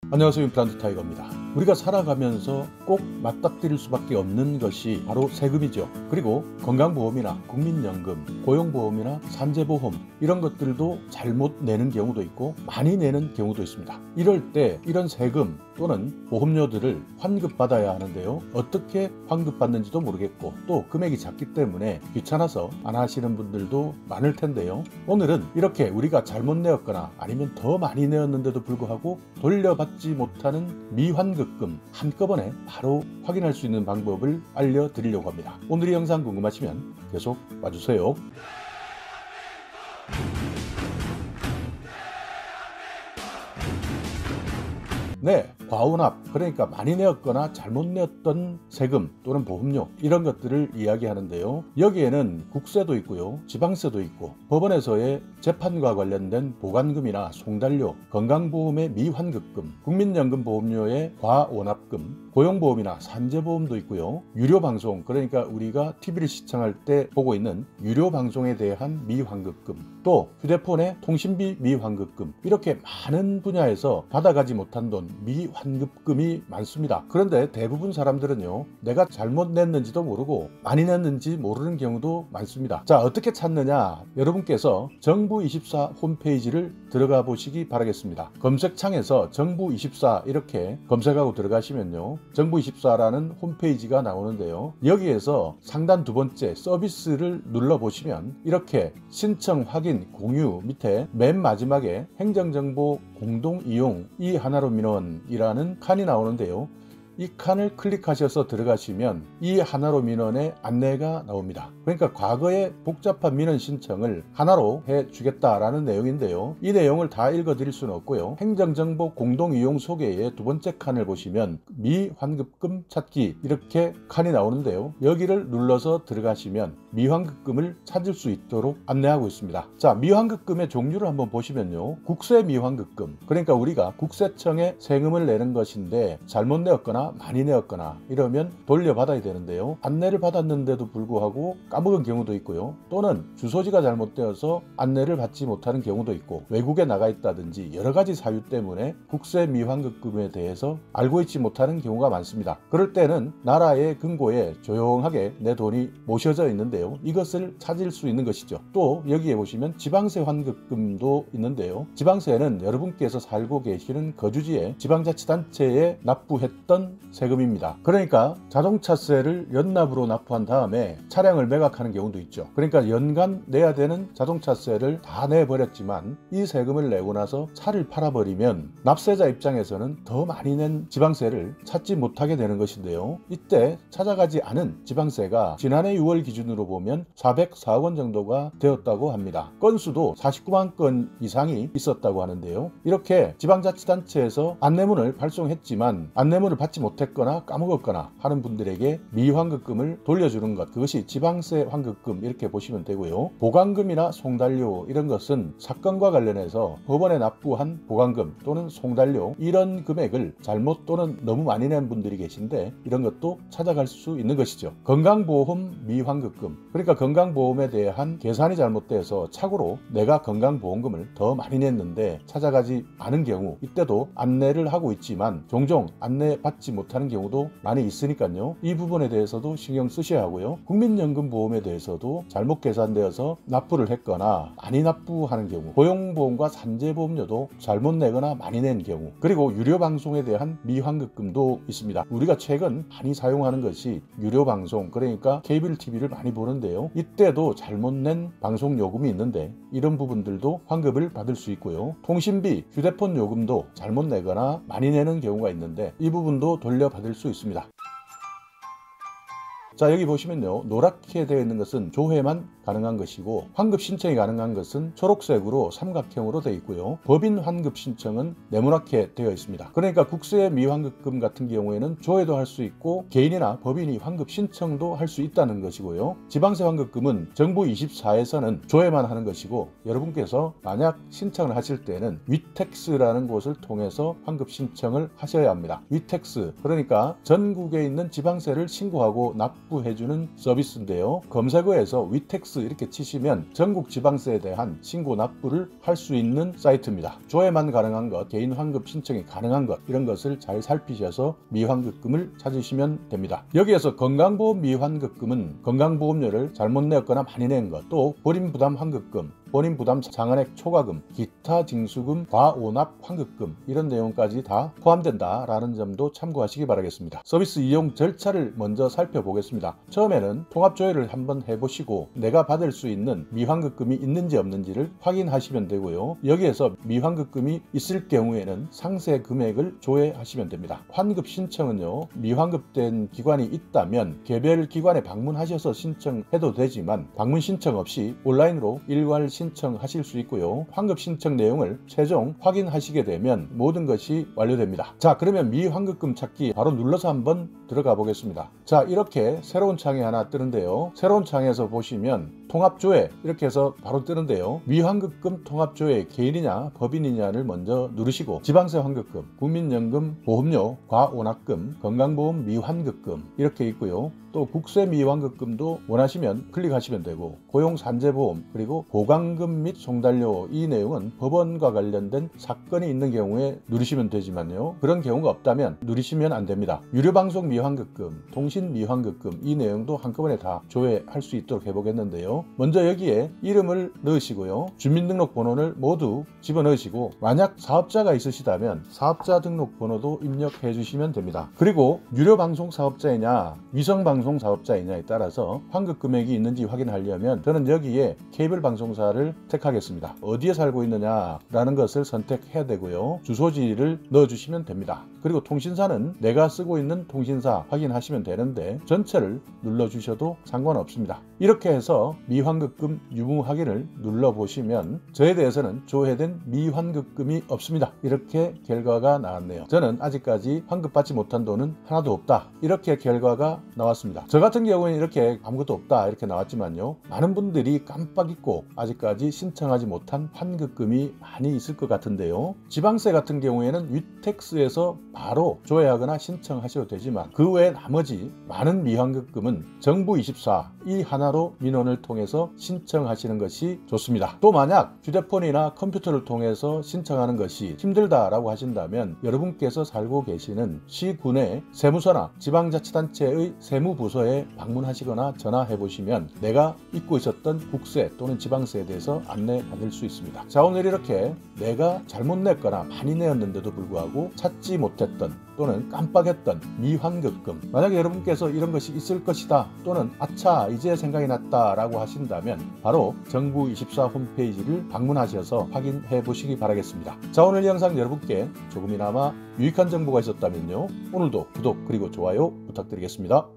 안녕하세요. 임플란트 타이거입니다. 우리가 살아가면서 꼭 맞닥뜨릴 수밖에 없는 것이 바로 세금이죠. 그리고 건강보험이나 국민연금, 고용보험이나 산재보험 이런 것들도 잘못 내는 경우도 있고 많이 내는 경우도 있습니다. 이럴 때 이런 세금 또는 보험료들을 환급받아야 하는데요. 어떻게 환급받는지도 모르겠고 또 금액이 작기 때문에 귀찮아서 안 하시는 분들도 많을 텐데요. 오늘은 이렇게 우리가 잘못 내었거나 아니면 더 많이 내었는데도 불구하고 돌려받지 못하는 미환급금 한꺼번에 바로 확인할 수 있는 방법을 알려드리려고 합니다. 오늘 이 영상 궁금하시면 계속 봐주세요. 네, 과혼합, 그러니까 많이 내었거나 잘못 내었던 세금 또는 보험료 이런 것들을 이야기하는데요. 여기에는 국세도 있고요, 지방세도 있고 법원에서의 재판과 관련된 보관금이나 송달료, 건강보험의 미환급금, 국민연금보험료의 과원합금, 고용보험이나 산재보험도 있고요. 유료방송, 그러니까 우리가 TV를 시청할 때 보고 있는 유료방송에 대한 미환급금, 또 휴대폰의 통신비 미환급금, 이렇게 많은 분야에서 받아가지 못한 돈 미환급금이 많습니다. 그런데 대부분 사람들은요, 내가 잘못 냈는지도 모르고 많이 냈는지 모르는 경우도 많습니다. 자, 어떻게 찾느냐? 여러분께서 정부24 홈페이지를 들어가 보시기 바라겠습니다. 검색창에서 정부24 이렇게 검색하고 들어가시면요, 정부24라는 홈페이지가 나오는데요. 여기에서 상단 두 번째 서비스를 눌러보시면 이렇게 신청 확인 공유 밑에 맨 마지막에 행정정보 공동이용 이 하나로 민원이라는 칸이 나오는데요. 이 칸을 클릭하셔서 들어가시면 이 하나로 민원의 안내가 나옵니다. 그러니까 과거의 복잡한 민원 신청을 하나로 해주겠다라는 내용인데요. 이 내용을 다 읽어드릴 수는 없고요. 행정정보 공동이용 소개의 두 번째 칸을 보시면 미환급금 찾기 이렇게 칸이 나오는데요. 여기를 눌러서 들어가시면 미환급금을 찾을 수 있도록 안내하고 있습니다. 자, 미환급금의 종류를 한번 보시면요. 국세 미환급금, 그러니까 우리가 국세청에 세금을 내는 것인데 잘못 내었거나 많이 내었거나 이러면 돌려받아야 되는데요. 안내를 받았는데도 불구하고 까먹은 경우도 있고요. 또는 주소지가 잘못되어서 안내를 받지 못하는 경우도 있고 외국에 나가 있다든지 여러 가지 사유 때문에 국세 미환급금에 대해서 알고 있지 못하는 경우가 많습니다. 그럴 때는 나라의 금고에 조용하게 내 돈이 모셔져 있는데요. 이것을 찾을 수 있는 것이죠. 또 여기에 보시면 지방세 환급금도 있는데요. 지방세는 여러분께서 살고 계시는 거주지에 지방자치단체에 납부했던 세금입니다. 그러니까 자동차세를 연납으로 납부한 다음에 차량을 매각하는 경우도 있죠. 그러니까 연간 내야 되는 자동차세를 다 내버렸지만 이 세금을 내고 나서 차를 팔아버리면 납세자 입장에서는 더 많이 낸 지방세를 찾지 못하게 되는 것인데요. 이때 찾아가지 않은 지방세가 지난해 6월 기준으로 보면 404억 원 정도가 되었다고 합니다. 건수도 49만 건 이상이 있었다고 하는데요. 이렇게 지방자치단체에서 안내문을 발송했지만 안내문을 받지 못했거나 까먹었거나 하는 분들에게 미환급금을 돌려주는 것, 그것이 지방세 환급금 이렇게 보시면 되고요. 보관금이나 송달료 이런 것은 사건과 관련해서 법원에 납부한 보관금 또는 송달료 이런 금액을 잘못 또는 너무 많이 낸 분들이 계신데 이런 것도 찾아갈 수 있는 것이죠. 건강보험 미환급금, 그러니까 건강보험에 대한 계산이 잘못돼서 착오로 내가 건강보험금을 더 많이 냈는데 찾아가지 않은 경우, 이때도 안내를 하고 있지만 종종 안내 받지 못하는 경우도 많이 있으니까요. 이 부분에 대해서도 신경 쓰셔야 하고요. 국민연금보험에 대해서도 잘못 계산되어서 납부를 했거나 많이 납부하는 경우, 고용보험과 산재보험료도 잘못 내거나 많이 낸 경우, 그리고 유료방송에 대한 미환급금도 있습니다. 우리가 최근 많이 사용하는 것이 유료방송, 그러니까 케이블 TV를 많이 보는데요. 이때도 잘못 낸 방송 요금이 있는데 이런 부분들도 환급을 받을 수 있고요. 통신비, 휴대폰 요금도 잘못 내거나 많이 내는 경우가 있는데 이 부분도 돌려받을 수 있습니다. 자, 여기 보시면요, 노랗게 되어 있는 것은 조회만 가능한 것이고 환급 신청이 가능한 것은 초록색으로 삼각형으로 되어 있고요. 법인 환급 신청은 네모나게 되어 있습니다. 그러니까 국세 미환급금 같은 경우에는 조회도 할 수 있고 개인이나 법인이 환급 신청도 할 수 있다는 것이고요. 지방세 환급금은 정부24에서는 조회만 하는 것이고 여러분께서 만약 신청을 하실 때는 위텍스라는 곳을 통해서 환급 신청을 하셔야 합니다. 위텍스, 그러니까 전국에 있는 지방세를 신고하고 납부해주는 서비스인데요. 검색어에서 위텍스 서비스 이렇게 치시면 전국 지방세에 대한 신고 납부를 할 수 있는 사이트입니다. 조회만 가능한 것, 개인 환급 신청이 가능한 것, 이런 것을 잘 살피셔서 미환급금을 찾으시면 됩니다. 여기에서 건강보험 미환급금은 건강보험료를 잘못 내었거나 많이 낸 것, 또 본인부담 환급금, 본인부담 상한액 초과금, 기타 징수금, 과오납 환급금, 이런 내용까지 다 포함된다라는 점도 참고하시기 바라겠습니다. 서비스 이용 절차를 먼저 살펴보겠습니다. 처음에는 통합조회를 한번 해보시고 내가 받을 수 있는 미환급금이 있는지 없는지를 확인하시면 되고요. 여기에서 미환급금이 있을 경우에는 상세 금액을 조회하시면 됩니다. 환급 신청은요, 미환급된 기관이 있다면 개별 기관에 방문하셔서 신청해도 되지만 방문 신청 없이 온라인으로 일괄 신청하실 수 있고요. 환급 신청 내용을 최종 확인하시게 되면 모든 것이 완료됩니다. 자, 그러면 미환급금 찾기 바로 눌러서 한번 들어가 보겠습니다. 자, 이렇게 새로운 창이 하나 뜨는데요. 새로운 창에서 보시면 통합조회 이렇게 해서 바로 뜨는데요. 미환급금 통합조회 개인이냐 법인이냐를 먼저 누르시고 지방세 환급금, 국민연금 보험료 과오납금, 건강보험 미환급금 이렇게 있고요. 또 국세 미환급금도 원하시면 클릭하시면 되고 고용산재보험 그리고 보강금 및 송달료 이 내용은 법원과 관련된 사건이 있는 경우에 누르시면 되지만요. 그런 경우가 없다면 누르시면 안 됩니다. 유료방송 미환급금, 통신 미환급금 이 내용도 한꺼번에 다 조회할 수 있도록 해보겠는데요. 먼저 여기에 이름을 넣으시고요. 주민등록번호를 모두 집어넣으시고 만약 사업자가 있으시다면 사업자 등록번호도 입력해 주시면 됩니다. 그리고 유료방송 사업자이냐 위성방송 사업자이냐에 따라서 환급 금액이 있는지 확인하려면 저는 여기에 케이블 방송사를 택하겠습니다. 어디에 살고 있느냐라는 것을 선택해야 되고요. 주소지를 넣어주시면 됩니다. 그리고 통신사는 내가 쓰고 있는 통신사 확인하시면 되는데 전체를 눌러주셔도 상관없습니다. 이렇게 해서 미환급금 유무 확인을 눌러보시면 저에 대해서는 조회된 미환급금이 없습니다. 이렇게 결과가 나왔네요. 저는 아직까지 환급받지 못한 돈은 하나도 없다. 이렇게 결과가 나왔습니다. 저 같은 경우에는 이렇게 아무것도 없다 이렇게 나왔지만요. 많은 분들이 깜빡 잊고 아직까지 신청하지 못한 환급금이 많이 있을 것 같은데요. 지방세 같은 경우에는 위택스에서 바로 조회하거나 신청하셔도 되지만 그 외 나머지 많은 미환급금은 정부24 이 하나로 민원을 통해서 신청하시는 것이 좋습니다. 또 만약 휴대폰이나 컴퓨터를 통해서 신청하는 것이 힘들다라고 하신다면 여러분께서 살고 계시는 시군의 세무서나 지방자치단체의 세무부서에 방문하시거나 전화해 보시면 내가 잊고 있었던 국세 또는 지방세에 대해서 안내받을 수 있습니다. 자, 오늘 이렇게 내가 잘못 냈거나 많이 내었는데도 불구하고 찾지 못했던 또는 깜빡했던 미환급금, 만약에 여러분께서 이런 것이 있을 것이다 또는 아차 이제 생각이 났다 라고 하신다면 바로 정부24 홈페이지를 방문하셔서 확인해 보시기 바라겠습니다. 자, 오늘 영상 여러분께 조금이나마 유익한 정보가 있었다면요, 오늘도 구독 그리고 좋아요 부탁드리겠습니다.